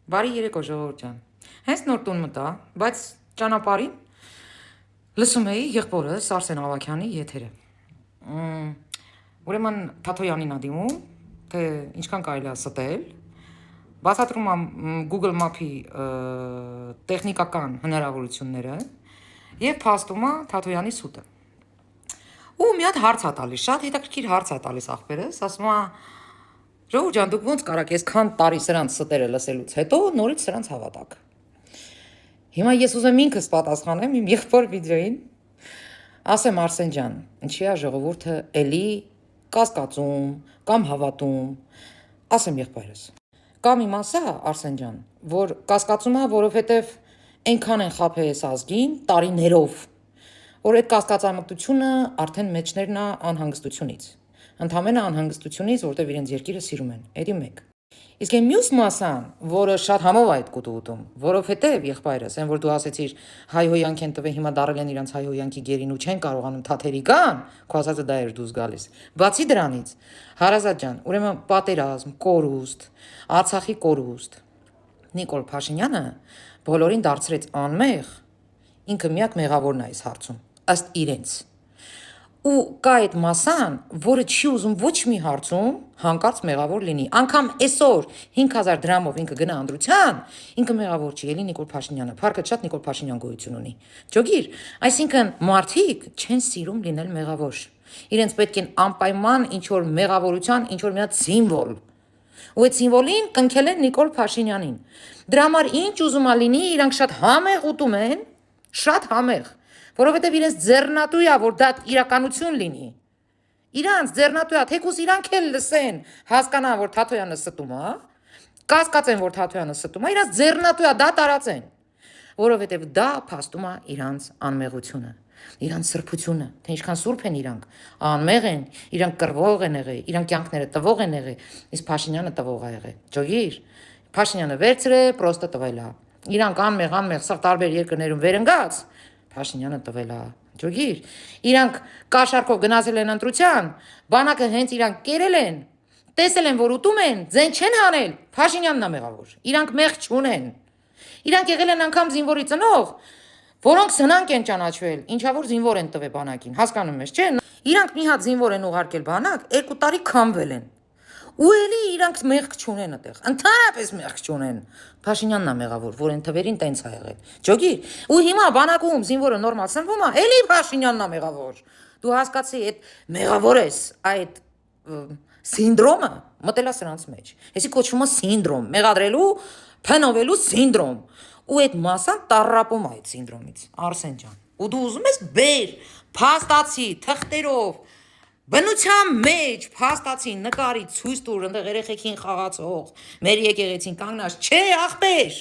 Բարի երեկո ժողովուրդ ջան։ Հենց նոր տուն մտա, բայց ճանապարհին լսում էի եղբորս Արսեն Ավագյանի եթերը։ Ուրեմն Թաթոյանին ա դիմում, թե ինչքան կարելի է ստել։ Բացատրում եմ Google Map-ի տեխնիկական հնարավորությունները եւ փաստում է Թաթոյանի սուտը։ Ու մի հատ հարց ա տալիս, շատ հետաքրքիր հարց ա տալիս ախպերս, ասում է Ժողովուրդ ջան, դուք ոնց կարաք այսքան տարի սրանց ստերը լսելուց հետո նորից սրանց հավատաք։ Հիմա ես ուզեմ ինքս պատասխանեմ իմ եղբոր վիդեոին։ Ասեմ Արսեն ջան, ինչի է ժողովուրդը էլի կասկածում կամ հավատում։ Ասեմ եղբայրս։ Կամ իմասա Արսեն ջան, որ կասկածում է, որովհետև այնքան են խաբել այս ազգին տարիներով, որ այդ կասկածամտությունը արդեն մեջներն է անհանգստությունից։ Ընդհանրապես անհանգստությունից, որտեղ իրենց երկիրը սիրում են։ Էդի մեկ։ Իսկ այն մյուս մասան, որը շատ համով այդ կուտուտում, որովհետև եղբայրս, այն որ դու ասեցիր հայհոյանք են տվել, հիմա դարել են իրանց հայհոյանքի գերին ու չեն կարողանում թաթերի գան, քո ասածը դա էր դուրս գալիս։ Բացի դրանից, հարազատ ջան, ուրեմն պատերազմ, կորուստ, Արցախի կորուստ։ Նիկոլ Փաշինյանը բոլորին դարձրեց անմեղ, ինքը միակ մեղավորն է այս հարցում, ըստ իրենց։ Ու կա այդ մասան, որը չի ուզում ոչ մի հարցում հանկարծ մեղավոր լինի։ Անգամ այսօր 5000 դրամով ինքը գնա անդրության, ինքը մեղավոր չի, էլի Նիկոլ Փաշինյանը։ Փառքը շատ Նիկոլ Փաշինյան գոյություն ունի։ Ջոգիր, այսինքն մարդիկ չեն սիրում լինել մեղավոր։ Իրենց պետք են անպայման ինչ որ մեղավորության, ինչ որ մի հատ սիմվոլ։ Ու այդ սիմվոլին կնքել են Նիկոլ Փաշինյանին։ Դրա համար ինչ ուզում ա լինի, իրանք շատ համեղ ուտում են, շատ համեղ, որովհետև իրենց ձեռնատու է, որ դա իրականություն լինի։ Իրանց ձեռնատու է, թեկուզ իրանք էլ լսեն, հասկանան, որ Թաթոյանը ստում է, կասկածեն, որ Թաթոյանը ստում է, իրանց ձեռնատու է, դա տարածեն, որովհետև դա փաստում է իրանց անմեղությունը, իրանց սրբությունը, թե ինչքան սուրբ են իրանք, անմեղ են, իրանք կռվող են եղել, իրանք կյանքները տվող են եղել, իսկ Փաշինյանը տվող է եղել։ Ջոգիր, Փաշինյանը վերցրել, պրոստը տվել է։ Իրանք անմեղ, սա տարբեր երկրներում վերընկած Փաշինյանը տվել է։ Ջոգիր, իրանք կաշառքով գնացել են ընտրության, բանակը հենց իրանք կերել են, տեսել են, որ ուտում են, ձեն չեն հանել, Փաշինյանն է մեղավոր։ Իրանք մեղ չունեն։ Իրանք եղել են անգամ զինվորի ծնող, որոնք սնանկ են ճանաչվել, ինչա որ զինվոր են տվել բանակին, հասկանում ես, չէ՞։ Իրանք մի հատ զինվոր են ուղարկել բանակ, 2 տարի քամվել են։ Ու էլի իրանք մեղք չունեն այդտեղ, ընդհանրապես մեղք չունեն։ Փաշինյանն է մեղավոր, որ այն թվերին տենց է եղել։ Ջոգիր, ու հիմա բանակում զինվորը նորմալ սնվում է, էլի Փաշինյանն է մեղավոր։ Դու հասկացի այդ մեղավոր ես, այդ սինդրոմը մտել է սրանց մեջ։ Այսի կոչվում է սինդրոմ, մեղադրելու, փնովելու սինդրոմ։ Ու այդ մասան տարապում է այդ սինդրոմից, Արսեն ջան։ Ու դու ուզում ես բեր, փաստացի, թղթերով բնության մեջ փաստացի նկարի ցույց տուր, այնտեղ երեխեքին խաղացող, մեր եկեղեցին կանգնած, չէ, ախպեր,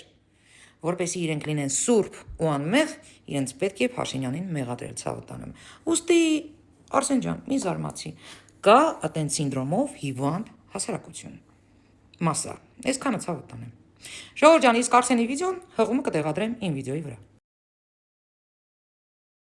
որպեսզի իրենք լինեն սուրբ ու անմեղ, իրենց պետք է Փաշինյանին մեղադրել ցավը տանեմ։ Ուստի Արսեն ջան, մի զարմացի, կա այդեն սինդրոմով հիվանդ հասարակություն։ Մասա, այսքանը ցավը տանեմ։ Ժողովուրդ ջան, իսկ Արսենի վիդեոն հղումը կտեղադրեմ իմ վիդեոյի վրա։